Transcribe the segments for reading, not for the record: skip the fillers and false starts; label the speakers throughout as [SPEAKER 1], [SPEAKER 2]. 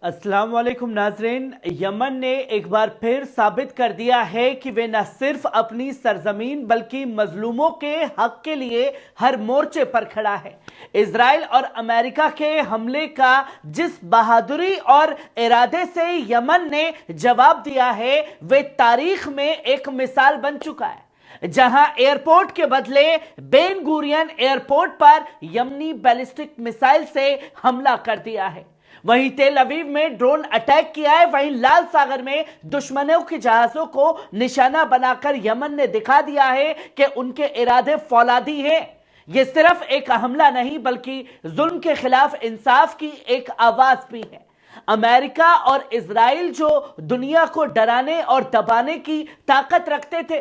[SPEAKER 1] अस्सलाम वालेकुम नाजरीन। यमन ने एक बार फिर साबित कर दिया है कि वे न सिर्फ अपनी सरजमीन बल्कि मजलूमों के हक के लिए हर मोर्चे पर खड़ा है। इजराइल और अमेरिका के हमले का जिस बहादुरी और इरादे से यमन ने जवाब दिया है वे तारीख में एक मिसाल बन चुका है, जहां एयरपोर्ट के बदले बेन गुरियन एयरपोर्ट पर यमनी बैलिस्टिक मिसाइल से हमला कर दिया है। वहीं तेल अवीव में ड्रोन अटैक किया है। वहीं लाल सागर में दुश्मनों के जहाजों को निशाना बनाकर यमन ने दिखा दिया है कि उनके इरादे फौलादी हैं। यह सिर्फ एक हमला नहीं बल्कि जुल्म के खिलाफ इंसाफ की एक आवाज भी है। अमेरिका और इजराइल जो दुनिया को डराने और दबाने की ताकत रखते थे,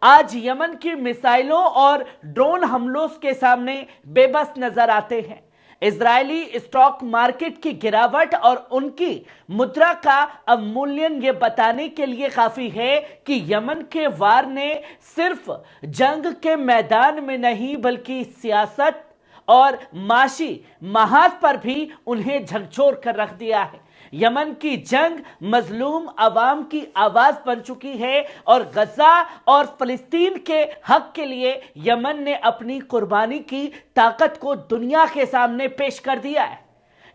[SPEAKER 1] आज यमन की मिसाइलों और ड्रोन हमलों के सामने बेबस नजर आते हैं। इजरायली स्टॉक मार्केट की गिरावट और उनकी मुद्रा का अवमूल्यन ये बताने के लिए काफी है कि यमन के वार ने सिर्फ जंग के मैदान में नहीं बल्कि सियासत और माशी महाज पर भी उन्हें झकझोर कर रख दिया है। यमन की जंग मजलूम अवाम की आवाज बन चुकी है और गजा और फिलिस्तीन के हक के लिए यमन ने अपनी कुर्बानी की ताकत को दुनिया के सामने पेश कर दिया है।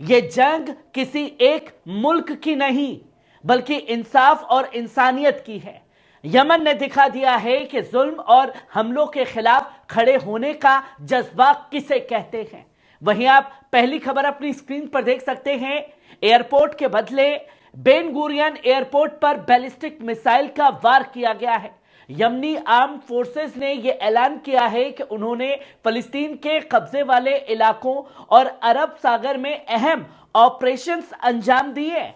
[SPEAKER 1] यह जंग किसी एक मुल्क की नहीं बल्कि इंसाफ और इंसानियत की है। यमन ने दिखा दिया है कि जुल्म और हमलों के खिलाफ खड़े होने का जज्बा किसे कहते हैं। वहीं आप पहली खबर अपनी स्क्रीन पर देख सकते हैं। एयरपोर्ट के बदले बेन गुरियन एयरपोर्ट पर बैलिस्टिक मिसाइल का वार किया गया है। यमनी आर्म फोर्सेस ने यह ऐलान किया है कि उन्होंने फिलिस्तीन के कब्जे वाले इलाकों और अरब सागर में अहम ऑपरेशंस अंजाम दिए।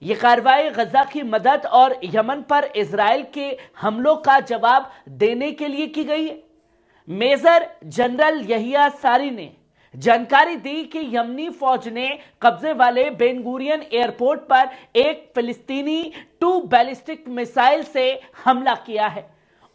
[SPEAKER 1] यह कार्रवाई गजा की मदद और यमन पर इजराइल के हमलों का जवाब देने के लिए की गई है। मेजर जनरल यहिया सारी ने जानकारी दी कि यमनी फौज ने कब्जे वाले बेन गुरियन एयरपोर्ट पर एक फिलिस्तीनी 2 बैलिस्टिक मिसाइल से हमला किया है।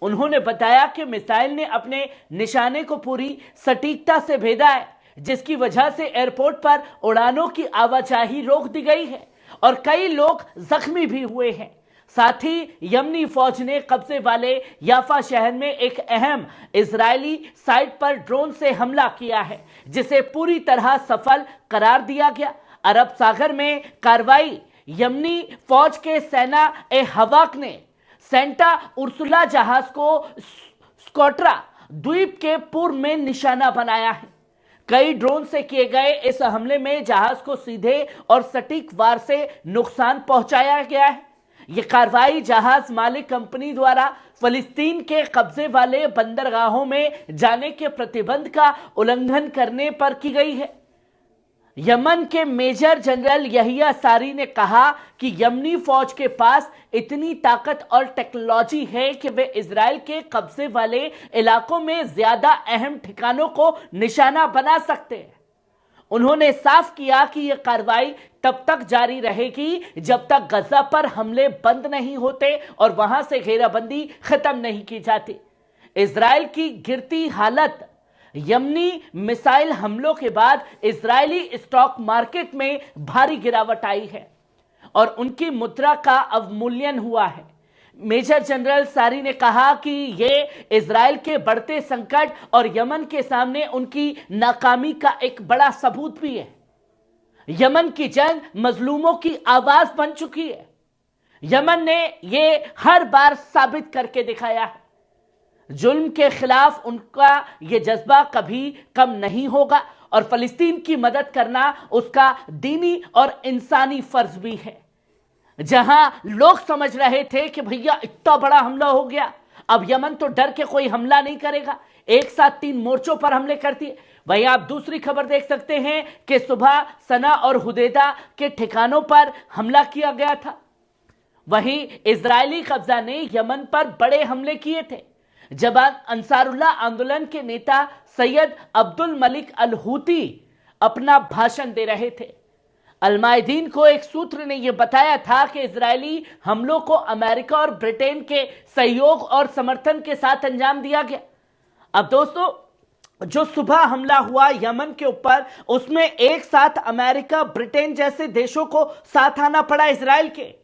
[SPEAKER 1] उन्होंने बताया कि मिसाइल ने अपने निशाने को पूरी सटीकता से भेदा है, जिसकी वजह से एयरपोर्ट पर उड़ानों की आवाजाही रोक दी गई है और कई लोग जख्मी भी हुए हैं। साथ ही यमनी फौज ने कब्जे वाले याफा शहर में एक अहम इजरायली साइट पर ड्रोन से हमला किया है, जिसे पूरी तरह सफल करार दिया गया। अरब सागर में कार्रवाई यमनी फौज के सेना ए हवाक ने सेंटा उर्सुला जहाज को स्कोट्रा द्वीप के पूर्व में निशाना बनाया है। कई ड्रोन से किए गए इस हमले में जहाज को सीधे और सटीक वार से नुकसान पहुंचाया गया है। यह कार्रवाई जहाज मालिक कंपनी द्वारा फिलिस्तीन के कब्जे वाले बंदरगाहों में जाने के प्रतिबंध का उल्लंघन करने पर की गई है। यमन के मेजर जनरल यहिया सारी ने कहा कि यमनी फौज के पास इतनी ताकत और टेक्नोलॉजी है कि वे इजराइल के कब्जे वाले इलाकों में ज्यादा अहम ठिकानों को निशाना बना सकते हैं। उन्होंने साफ किया कि यह कार्रवाई तब तक जारी रहेगी जब तक गजा पर हमले बंद नहीं होते और वहां से घेराबंदी खत्म नहीं की जाती। इजराइल की गिरती हालत, यमनी मिसाइल हमलों के बाद इजरायली स्टॉक मार्केट में भारी गिरावट आई है और उनकी मुद्रा का अवमूल्यन हुआ है। मेजर जनरल सारी ने कहा कि यह इजराइल के बढ़ते संकट और यमन के सामने उनकी नाकामी का एक बड़ा सबूत भी है। यमन की जंग मजलूमों की आवाज बन चुकी है। यमन ने यह हर बार साबित करके दिखाया है, जुल्म के खिलाफ उनका यह जज्बा कभी कम नहीं होगा और फिलिस्तीन की मदद करना उसका दीनी और इंसानी फर्ज भी है। जहां लोग समझ रहे थे कि भैया इतना बड़ा हमला हो गया, अब यमन तो डर के कोई हमला नहीं करेगा, एक साथ 3 मोर्चों पर हमले करती है, वहीं आप दूसरी खबर देख सकते हैं कि सुबह सना और हुदैदा के ठिकानों पर हमला किया गया था। वहीं इजरायली कब्जा ने यमन पर बड़े हमले किए थे। जब अंसारुल्लाह आंदोलन के नेता सैयद अब्दुल मलिक अल हूती अपना भाषण दे रहे थे, अलमायदीन को एक सूत्र ने यह बताया था कि इजरायली हमलों को अमेरिका और ब्रिटेन के सहयोग और समर्थन के साथ अंजाम दिया गया। अब दोस्तों, जो सुबह हमला हुआ यमन के ऊपर, उसमें एक साथ अमेरिका, ब्रिटेन जैसे देशों को साथ आना पड़ा इजराइल के,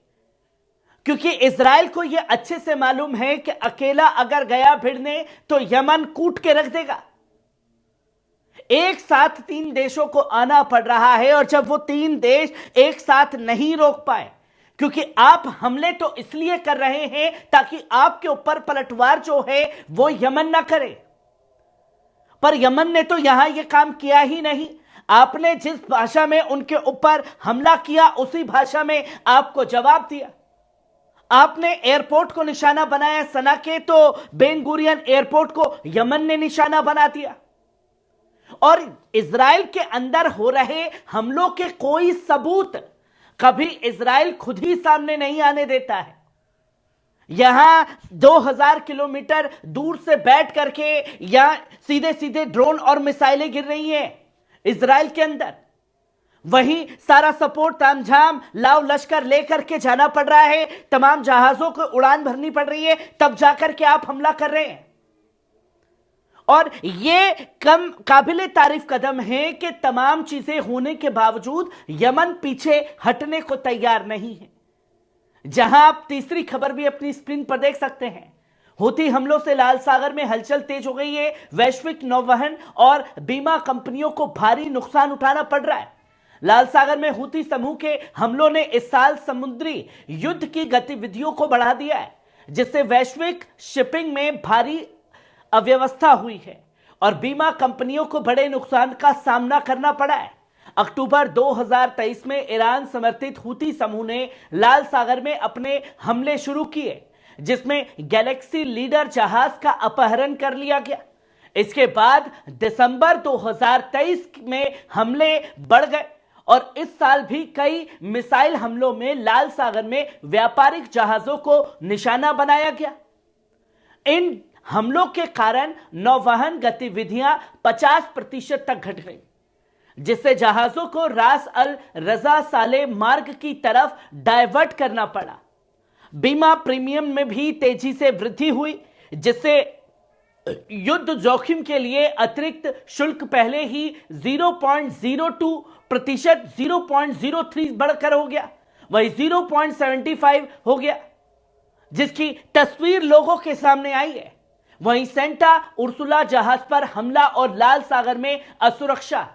[SPEAKER 1] क्योंकि इजराइल को यह अच्छे से मालूम है कि अकेला अगर गया भिड़ने तो यमन कूट के रख देगा। एक साथ 3 देशों को आना पड़ रहा है, और जब वो 3 देश एक साथ नहीं रोक पाए, क्योंकि आप हमले तो इसलिए कर रहे हैं ताकि आपके ऊपर पलटवार जो है वो यमन ना करे, पर यमन ने तो यहां यह काम किया ही नहीं। आपने जिस भाषा में उनके ऊपर हमला किया उसी भाषा में आपको जवाब दिया। आपने एयरपोर्ट को निशाना बनाया सना के, तो बेन गुरियन एयरपोर्ट को यमन ने निशाना बना दिया। और इजराइल के अंदर हो रहे हमलों के कोई सबूत कभी इजराइल खुद ही सामने नहीं आने देता है। यहां 2000 किलोमीटर दूर से बैठ करके यहां सीधे सीधे ड्रोन और मिसाइलें गिर रही हैं इजराइल के अंदर, वहीं सारा सपोर्ट तामझाम लाव लश्कर लेकर के जाना पड़ रहा है, तमाम जहाजों को उड़ान भरनी पड़ रही है, तब जाकर के आप हमला कर रहे हैं। और यह कम काबिले तारीफ कदम है कि तमाम चीजें होने के बावजूद यमन पीछे हटने को तैयार नहीं है। जहां आप तीसरी खबर भी अपनी स्क्रीन पर देख सकते हैं, हूती हमलों से लाल सागर में हलचल तेज हो गई है। वैश्विक नौवहन और बीमा कंपनियों को भारी नुकसान उठाना पड़ रहा है। लाल सागर में हूती समूह के हमलों ने इस साल समुद्री युद्ध की गतिविधियों को बढ़ा दिया है, जिससे वैश्विक शिपिंग में भारी अव्यवस्था हुई है और बीमा कंपनियों को बड़े नुकसान का सामना करना पड़ा है। अक्टूबर 2023 में ईरान समर्थित हूती समूह ने लाल सागर में अपने हमले शुरू किए, जिसमें गैलेक्सी लीडर जहाज का अपहरण कर लिया गया। इसके बाद दिसंबर 2023 में हमले बढ़ गए और इस साल भी कई मिसाइल हमलों में लाल सागर में व्यापारिक जहाजों को निशाना बनाया गया। इन हमलों के कारण नौवहन गतिविधियां 50% तक घट गई, जिससे जहाजों को रास अल रजा साले मार्ग की तरफ डायवर्ट करना पड़ा। बीमा प्रीमियम में भी तेजी से वृद्धि हुई, जिससे युद्ध जोखिम के लिए अतिरिक्त शुल्क पहले ही 0.02% 0.03 बढ़कर हो गया, वही 0.75 हो गया, जिसकी तस्वीर लोगों के सामने आई है। वहीं सेंटा उर्सुला जहाज पर हमला और लाल सागर में असुरक्षा।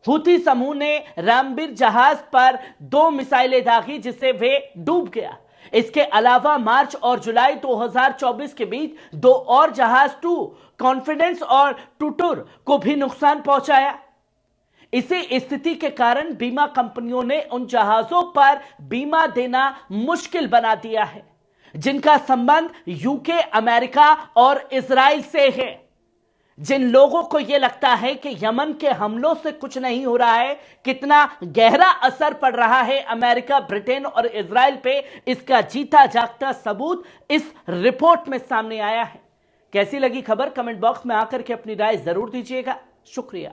[SPEAKER 1] हूती समूह ने रामबीर जहाज पर 2 मिसाइलें दागी, जिससे वे डूब गया। इसके अलावा मार्च और जुलाई 2024 के बीच 2 और जहाज टू कॉन्फिडेंस और टूटुर को भी नुकसान पहुंचाया। इसी स्थिति के कारण बीमा कंपनियों ने उन जहाजों पर बीमा देना मुश्किल बना दिया है, जिनका संबंध यूके, अमेरिका और इजराइल से है। जिन लोगों को यह लगता है कि यमन के हमलों से कुछ नहीं हो रहा है, कितना गहरा असर पड़ रहा है अमेरिका, ब्रिटेन और इजराइल पे, इसका जीता जागता सबूत इस रिपोर्ट में सामने आया है। कैसी लगी खबर? कमेंट बॉक्स में आकर के अपनी राय जरूर दीजिएगा। शुक्रिया।